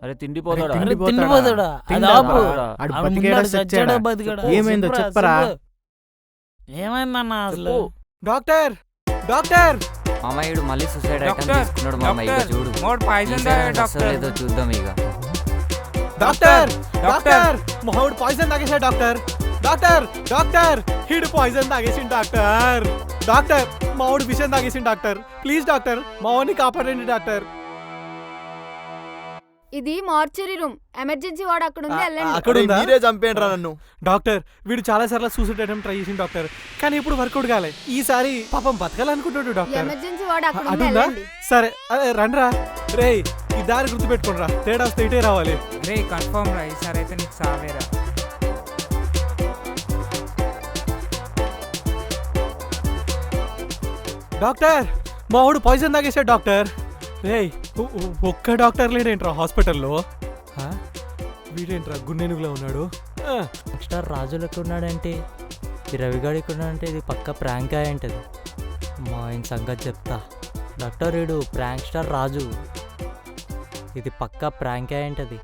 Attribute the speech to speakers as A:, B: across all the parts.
A: అరే తిండిపోతాడా
B: ఏమైందో చెప్పరా?
C: ఏమైందన్నా అసలు?
D: డాక్టర్ డాక్టర్
A: మామయ్యుడు మళ్ళీ సూసైడ్ ఐటమ్ తీసుకున్నాడు మామయ్య. ఇక చూడు ఏదో చూద్దాం ఇక.
D: డాక్టర్ డాక్టర్ మావాడు పాయిజన్ తాగేసాడు డాక్టర్. డాక్టర్ డాక్టర్ హీడు పాయిజన్ తాగేసిండు డాక్టర్. డాక్టర్ మావాడు విషయం తాగేసిండు డాక్టర్. ప్లీజ్ డాక్టర్ మావాడిని కాపాడండి డాక్టర్.
E: ఇది మార్చరీ రూమ్, ఎమర్జెన్సీ వాడు అక్కడ ఉంది, వెళ్ళండి.
D: అక్కడ
B: మీరే చంపేంట్రా నన్ను.
D: డాక్టర్ వీడు చాలా సార్లు సూసైడ్ అటెంప్ట్ ట్రై చేసిండు డాక్టర్, కానీ ఇప్పుడు వర్కౌట్ కాలే. ఈసారి పాపం బతకాలనుకుంటాడు డాక్టర్.
E: ఎమర్జెన్సీ వాడు అక్కడ ఉంది,
D: అటుందా?
E: వెళ్ళండి.
D: సరే రండ్రా. రే ఈ దారి గుర్తు పెట్టుకోనరా, తేడా వస్తే ఇటే రావాలి.
F: రే కన్ఫర్మ్ రా, ఈసారి అయితే నీకు సావేరా.
D: డాక్టర్ మావాడు పాయిజన్ తాగేసాడు డాక్టర్. రే ఒక్క డాక్టర్ లేడేంట్రా హాస్పిటల్లో? వీడేంట్రా గున్నెనుగులా ఉన్నాడు?
C: స్టార్ రాజు లెక్క ఉన్నాడంటే, ఈ రవిగాడు ఇక్కడ ఉన్నాడంటే ఇది పక్క ప్రాంక్ అయ్యంటది. మా ఆయన సంగతి చెప్తా. డాక్టర్ వీడు ప్రాంక్ స్టార్ రాజు, ఇది పక్క ప్రాంక్ అయ్యంటది.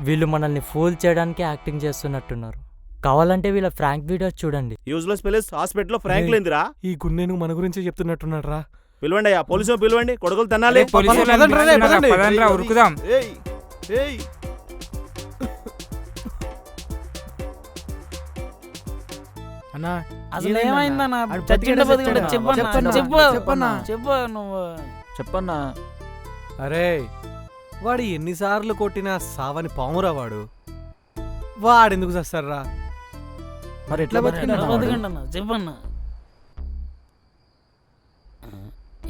C: వీళ్ళు మనల్ని ఫూల్ చేయడానికి యాక్టింగ్ చేస్తున్నట్టున్నారు. కావాలంటే వీళ్ళ ఫ్రాంక్ వీడియోస్ చూడండి.
B: యూజ్లెస్ ప్లేస్ హాస్పిటల్లో ఫ్రాంక్ లేదురా.
D: ఈ గున్నెను మన గురించి చెప్తున్నట్టున్నాడు రా.
B: పిలవండి అయ్యా, పోలీసు పిలవండి, కొడుకులు తన్నాలి.
F: ఉరుకుదాం.
D: అన్నా
C: అసలు ఏమైందన్నా?
A: చెప్పన్నా.
D: అరే వాడు ఎన్నిసార్లు కొట్టినా సావని పామురా వాడు. వాడెందుకు చేస్తారా?
A: మరి ఎట్లా
C: బతికండి చెప్పన్నా.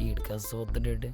C: ఈడికా సోద్దడు.